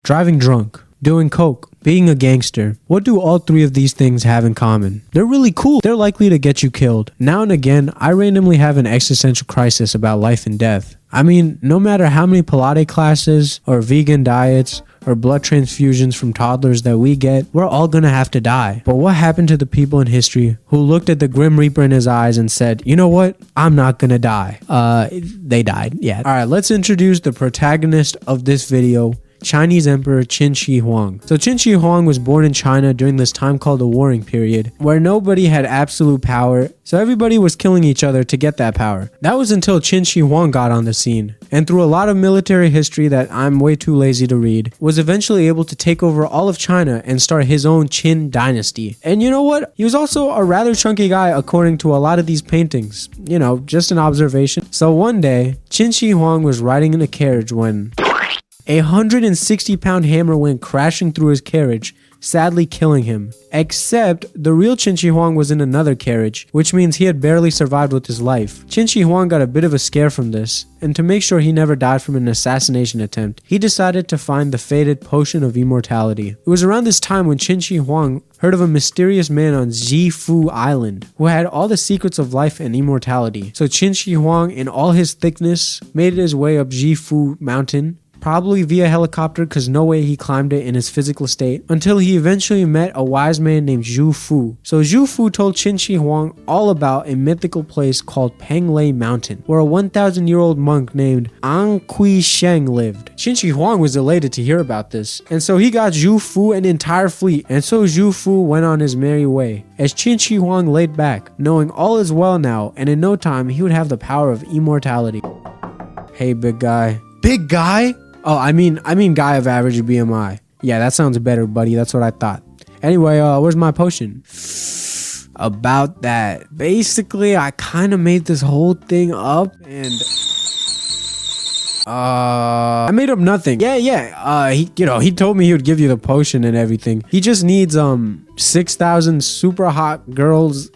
driving drunk, doing coke, being a gangster. What do all three of these things have in common? They're really cool. They're likely to get you killed. Now and again, I randomly have an existential crisis about life and death. I mean, no matter how many Pilates classes or vegan diets or blood transfusions from toddlers that we get, we're all gonna have to die. But what happened to the people in history who looked at the Grim Reaper in his eyes and said, you know what? I'm not gonna die. They died, yeah. Alright, let's introduce the protagonist of this video, Chinese Emperor Qin Shi Huang. So Qin Shi Huang was born in China during this time called the Warring Period, where nobody had absolute power, so everybody was killing each other to get that power. That was until Qin Shi Huang got on the scene, and through a lot of military history that I'm way too lazy to read, was eventually able to take over all of China and start his own Qin dynasty. And you know what? He was also a rather chunky guy according to a lot of these paintings. You know, just an observation. So one day, Qin Shi Huang was riding in a carriage when a 160-pound hammer went crashing through his carriage, sadly killing him. Except the real Qin Shi Huang was in another carriage, which means he had barely survived with his life. Qin Shi Huang got a bit of a scare from this, and to make sure he never died from an assassination attempt, he decided to find the fated potion of immortality. It was around this time when Qin Shi Huang heard of a mysterious man on Zifu Island who had all the secrets of life and immortality. So Qin Shi Huang, in all his thickness, made his way up Zifu Mountain, probably via helicopter because no way he climbed it in his physical state, until he eventually met a wise man named Zhu Fu. So Zhu Fu told Qin Shi Huang all about a mythical place called Penglei Mountain, where a 1,000-year-old monk named An Kui Sheng lived. Qin Shi Huang was elated to hear about this, and so he got Zhu Fu an entire fleet, and so Zhu Fu went on his merry way, as Qin Shi Huang laid back, knowing all is well now, and in no time he would have the power of immortality. Hey, big guy. Big guy? Oh, I mean guy of average BMI. Yeah, that sounds better, buddy. That's what I thought. Anyway, where's my potion? About that. Basically, I kind of made this whole thing up and I made up nothing. Yeah. He told me he would give you the potion and everything. He just needs 6,000 super hot girls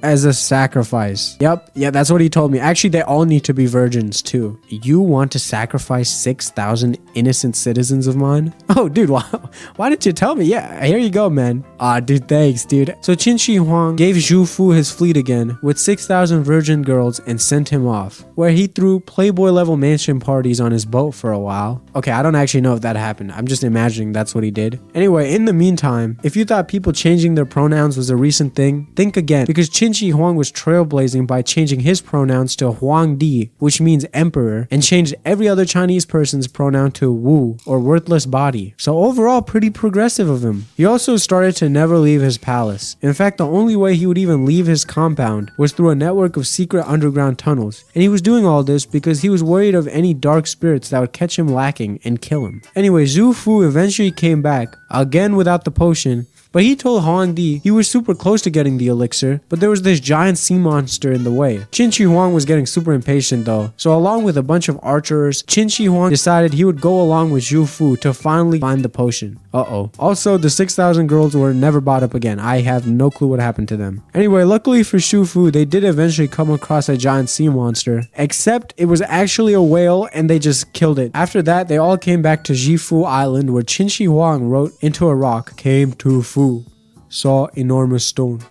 as a sacrifice. Yep, yeah, that's what he told me. Actually, they all need to be virgins too. You want to sacrifice 6,000 innocent citizens of mine? Oh, dude, why didn't you tell me? Yeah, here you go, man. Dude, thanks, dude. So Qin Shi Huang gave Zhu Fu his fleet again with 6,000 virgin girls and sent him off, where he threw Playboy-level mansion parties on his boat for a while. Okay, I don't actually know if that happened. I'm just imagining that's what he did. Anyway, in the meantime, if you thought people changing their pronouns was a recent thing, think again, because Qin Shi Huang was trailblazing by changing his pronouns to Huang Di, which means emperor, and changed every other Chinese person's pronoun to Wu, or worthless body. So overall, pretty progressive of him. He also started to never leave his palace. In fact, the only way he would even leave his compound was through a network of secret underground tunnels, and he was doing all this because he was worried of any dark spirits that would catch him lacking and kill him. Anyway, Zhu Fu eventually came back, again without the potion, but he told Huang Di he was super close to getting the elixir, but there was this giant sea monster in the way. Qin Shi Huang was getting super impatient though, so along with a bunch of archers, Qin Shi Huang decided he would go along with Zhu Fu to finally find the potion. Also, the 6,000 girls were never brought up again. I have no clue what happened to them. Anyway, luckily for Zhu Fu, they did eventually come across a giant sea monster, except it was actually a whale and they just killed it. After that, they all came back to Zifu Island, where Qin Shi Huang wrote into a rock, "Came to Fu, saw enormous stone,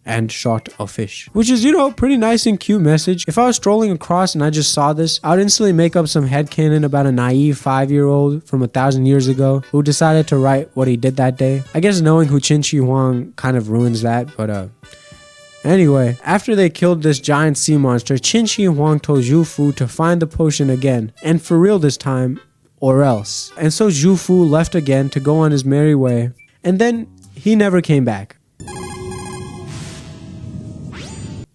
and shot a fish." Which is, pretty nice and cute message. If I was strolling across and I just saw this, I would instantly make up some headcanon about a naive 5-year-old from 1,000 years ago who decided to write what he did that day. I guess knowing who Qin Shi Huang kind of ruins that, but anyway, after they killed this giant sea monster, Qin Shi Huang told Zhu Fu to find the potion again, and for real this time, or else. And so Zhu Fu left again to go on his merry way, and then he never came back.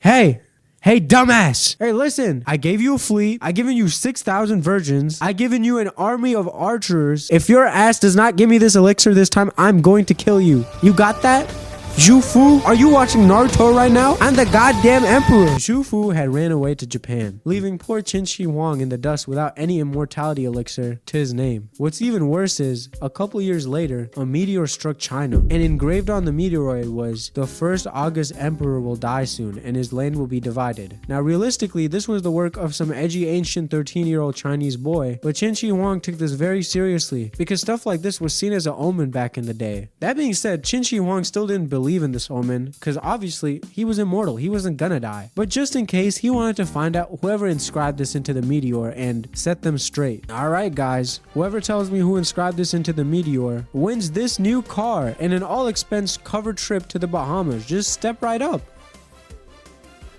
Hey, dumbass! Hey, listen, I gave you a fleet, I given you 6,000 virgins, I given you an army of archers. If your ass does not give me this elixir this time, I'm going to kill you. You got that? Zhu Fu, are you watching Naruto right now? I'm the goddamn emperor. Zhu Fu had ran away to Japan, leaving poor Qin Shi Huang in the dust without any immortality elixir to his name. What's even worse is, a couple years later, a meteor struck China, and engraved on the meteoroid was, "The first August emperor will die soon, and his land will be divided." Now realistically, this was the work of some edgy ancient 13-year-old Chinese boy, but Qin Shi Huang took this very seriously, because stuff like this was seen as an omen back in the day. That being said, Qin Shi Huang still didn't believe in this omen, because obviously he was immortal, he wasn't gonna die. But just in case, he wanted to find out whoever inscribed this into the meteor and set them straight. Alright guys, whoever tells me who inscribed this into the meteor wins this new car and an all-expense covered trip to the Bahamas. Just step right up.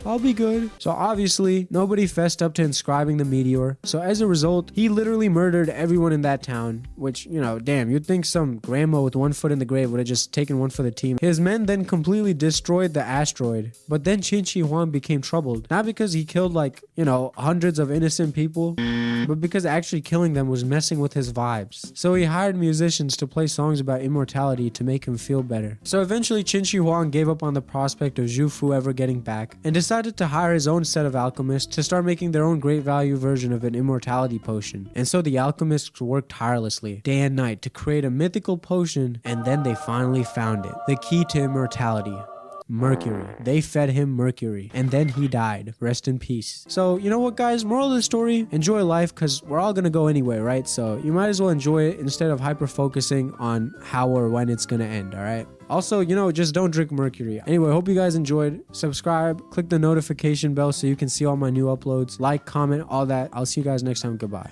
I'll be good. So obviously, nobody fessed up to inscribing the meteor. So as a result, he literally murdered everyone in that town. Which, you know, damn, you'd think some grandma with one foot in the grave would have just taken one for the team. His men then completely destroyed the asteroid. But then Qin Shi Huang became troubled. Not because he killed like, you know, hundreds of innocent people, but because actually killing them was messing with his vibes. So he hired musicians to play songs about immortality to make him feel better. So eventually Qin Shi Huang gave up on the prospect of Zhu Fu ever getting back, and decided to hire his own set of alchemists to start making their own great value version of an immortality potion. And so the alchemists worked tirelessly, day and night, to create a mythical potion, and then they finally found it. The key to immortality. Mercury. They fed him mercury, and then he died. Rest in peace. So, you know what guys, moral of the story, enjoy life, because we're all gonna go anyway, right? So you might as well enjoy it instead of hyper focusing on how or when it's gonna end. All right, also, you know, just don't drink mercury. Anyway, hope you guys enjoyed. Subscribe, click the notification bell so you can see all my new uploads, like, comment, all that. I'll see you guys next time. Goodbye.